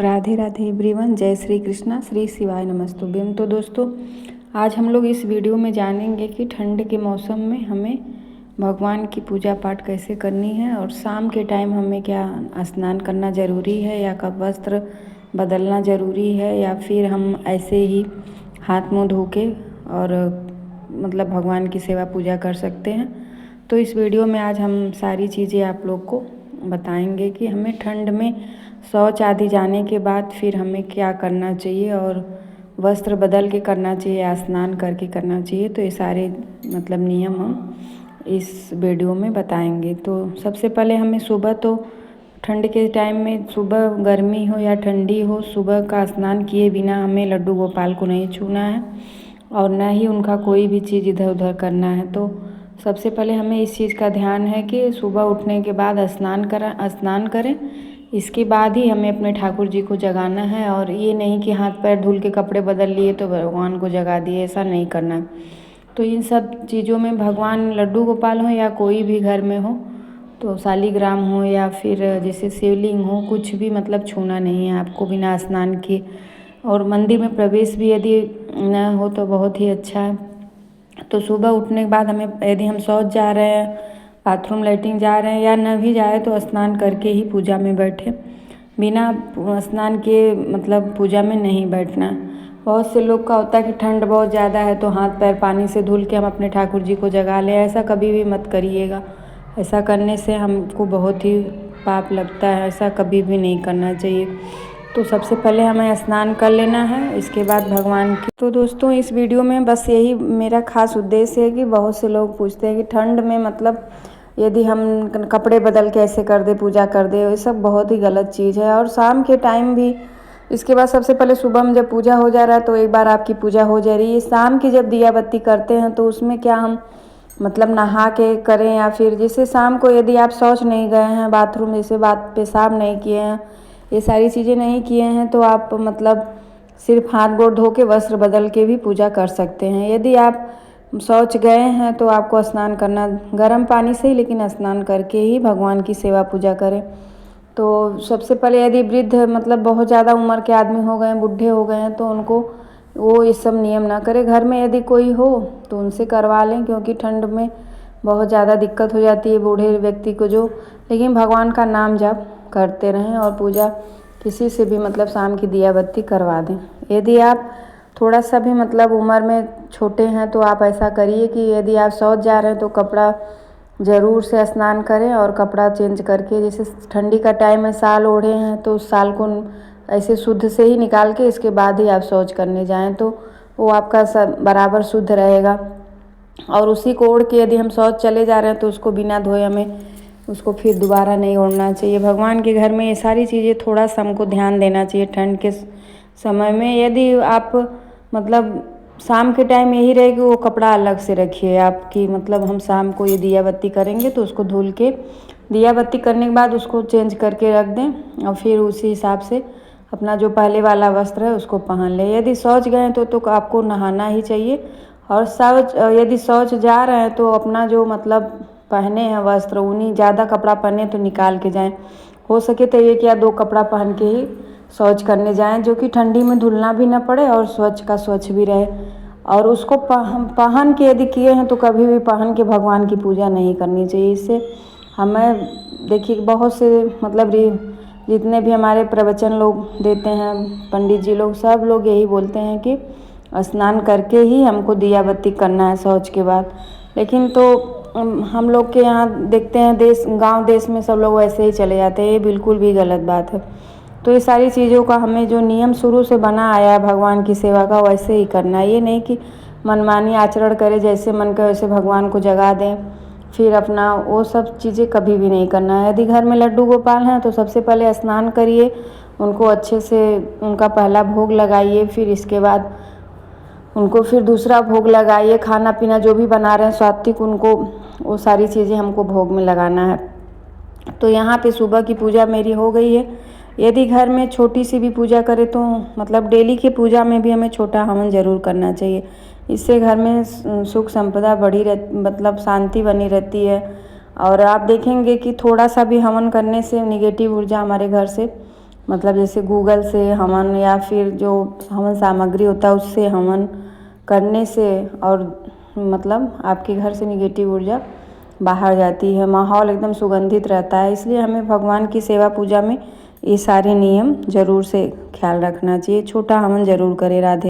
Radhe Radhe everyone. जय श्री कृष्णा, श्री शिवाय नमस्तुभ्यम। तो दोस्तों, आज हम लोग इस वीडियो में जानेंगे कि ठंड के मौसम में हमें भगवान की पूजा पाठ कैसे करनी है और शाम के टाइम हमें क्या स्नान करना ज़रूरी है या कब वस्त्र बदलना ज़रूरी है या फिर हम ऐसे ही हाथ मुँह धो के और मतलब भगवान की सेवा पूजा कर सकते हैं। तो इस वीडियो में आज हम सारी चीज़ें आप लोग को बताएंगे कि हमें ठंड में शौच आदि जाने के बाद फिर हमें क्या करना चाहिए और वस्त्र बदल के करना चाहिए या स्नान करके करना चाहिए। तो ये सारे मतलब नियम हम इस वीडियो में बताएंगे। तो सबसे पहले हमें सुबह तो ठंड के टाइम में सुबह गर्मी हो या ठंडी हो, सुबह का स्नान किए बिना हमें लड्डू गोपाल को नहीं छूना है और न ही उनका कोई भी चीज़ इधर उधर करना है। तो सबसे पहले हमें इस चीज़ का ध्यान है कि सुबह उठने के बाद स्नान करें। इसके बाद ही हमें अपने ठाकुर जी को जगाना है और ये नहीं कि हाथ पैर धुल के कपड़े बदल लिए तो भगवान को जगा दिए, ऐसा नहीं करना है। तो इन सब चीज़ों में भगवान लड्डू गोपाल हो या कोई भी घर में हो, तो शालीग्राम हो या फिर जैसे शिवलिंग हो, कुछ भी मतलब छूना नहीं है आपको बिना स्नान किए। और मंदिर में प्रवेश भी यदि न हो तो बहुत ही अच्छा है। तो सुबह उठने के बाद हमें यदि हम शौच जा रहे हैं, बाथरूम लैट्रिन जा रहे हैं या न भी जाए तो स्नान करके ही पूजा में बैठे, बिना स्नान किए मतलब पूजा में नहीं बैठना। बहुत से लोग का होता है कि ठंड बहुत ज़्यादा है तो हाथ पैर पानी से धुल के हम अपने ठाकुर जी को जगा लें, ऐसा कभी भी मत करिएगा। ऐसा करने से हमको बहुत ही पाप लगता है, ऐसा कभी भी नहीं करना चाहिए। तो सबसे पहले हमें स्नान कर लेना है, इसके बाद भगवान की। तो दोस्तों, इस वीडियो में बस यही मेरा खास उद्देश्य है कि बहुत से लोग पूछते हैं कि ठंड में मतलब यदि हम कपड़े बदल के ऐसे कर दे, पूजा कर दे, ये सब बहुत ही गलत चीज़ है। और शाम के टाइम भी, इसके बाद सबसे पहले सुबह में जब पूजा हो जा रहा है तो एक बार आपकी पूजा हो जा रही है। शाम की जब दिया बत्ती करते हैं तो उसमें क्या हम मतलब नहा के करें या फिर जैसे शाम को यदि आप शौच नहीं गए हैं, बाथरूम जैसे पेशाब नहीं किए हैं, ये सारी चीज़ें नहीं किए हैं, तो आप मतलब सिर्फ हाथ गोड़ धो के वस्त्र बदल के भी पूजा कर सकते हैं। यदि आप शौच गए हैं तो आपको स्नान करना गर्म पानी से ही, लेकिन स्नान करके ही भगवान की सेवा पूजा करें। तो सबसे पहले यदि वृद्ध मतलब बहुत ज़्यादा उम्र के आदमी हो गए हैं, बुढ़े हो गए हैं, तो उनको वो ये सब नियम ना करें। घर में यदि कोई हो तो उनसे करवा लें, क्योंकि ठंड में बहुत ज़्यादा दिक्कत हो जाती है बूढ़े व्यक्ति को जो। लेकिन भगवान का नाम जप करते रहें और पूजा किसी से भी मतलब शाम की दिया बत्ती करवा दें। यदि आप थोड़ा सा भी मतलब उम्र में छोटे हैं तो आप ऐसा करिए कि यदि आप शौच जा रहे हैं तो कपड़ा ज़रूर से स्नान करें और कपड़ा चेंज करके, जैसे ठंडी का टाइम है, शाल ओढ़े हैं तो उस शाल को ऐसे शुद्ध से ही निकाल के इसके बाद ही आप शौच करने जाएं, तो वो आपका सब बराबर शुद्ध रहेगा। और उसी को ओढ़ के यदि हम शौच चले जा रहे हैं तो उसको बिना धोए हमें उसको फिर दोबारा नहीं ओढ़ना चाहिए। भगवान के घर में ये सारी चीज़ें थोड़ा सा हमको ध्यान देना चाहिए ठंड के समय में। यदि आप मतलब शाम के टाइम यही रहे कि वो कपड़ा अलग से रखिए आपकी, मतलब हम शाम को ये दिया बत्ती करेंगे तो उसको धुल के दिया बत्ती करने के बाद उसको चेंज करके रख दें और फिर उसी हिसाब से अपना जो पहले वाला वस्त्र है उसको पहन लें। यदि शौच गए तो आपको नहाना ही चाहिए। और शौच यदि शौच जा रहे हैं तो अपना जो मतलब पहने हैं वस्त्र, उन्हीं ज़्यादा कपड़ा पहने तो निकाल के जाएं। हो सके तो एक या दो कपड़ा पहन के ही शौच करने जाएं, जो कि ठंडी में धुलना भी ना पड़े और स्वच्छ का स्वच्छ भी रहे। और उसको पहन के यदि किए हैं तो कभी भी पहन के भगवान की पूजा नहीं करनी चाहिए। इससे हमें देखिए बहुत से मतलब जितने भी हमारे प्रवचन लोग देते हैं, पंडित जी लोग, सब लोग यही बोलते हैं कि स्नान करके ही हमको दिया बत्ती करना है शौच के बाद। लेकिन तो हम लोग के यहाँ देखते हैं गांव देश में सब लोग वैसे ही चले जाते हैं, ये बिल्कुल भी गलत बात है। तो ये सारी चीज़ों का हमें जो नियम शुरू से बना आया है भगवान की सेवा का, वैसे ही करना है। ये नहीं कि मनमानी आचरण करें, जैसे मन का वैसे भगवान को जगा दें फिर अपना, वो सब चीज़ें कभी भी नहीं करना है। यदि घर में लड्डू गोपाल हैं तो सबसे पहले स्नान करिए, उनको अच्छे से उनका पहला भोग लगाइए, फिर इसके बाद उनको फिर दूसरा भोग लगाइए। खाना पीना जो भी बना रहे हैं सात्विक, उनको वो सारी चीज़ें हमको भोग में लगाना है। तो यहाँ पे सुबह की पूजा मेरी हो गई है। यदि घर में छोटी सी भी पूजा करें तो मतलब डेली की पूजा में भी हमें छोटा हवन ज़रूर करना चाहिए। इससे घर में सुख संपदा मतलब शांति बनी रहती है। और आप देखेंगे कि थोड़ा सा भी हवन करने से निगेटिव ऊर्जा हमारे घर से मतलब जैसे गूगल से हवन या फिर जो हवन सामग्री होता है उससे हवन करने से और मतलब आपके घर से निगेटिव ऊर्जा बाहर जाती है, माहौल एकदम सुगंधित रहता है। इसलिए हमें भगवान की सेवा पूजा में ये सारे नियम ज़रूर से ख्याल रखना चाहिए। छोटा हवन ज़रूर करें। राधे।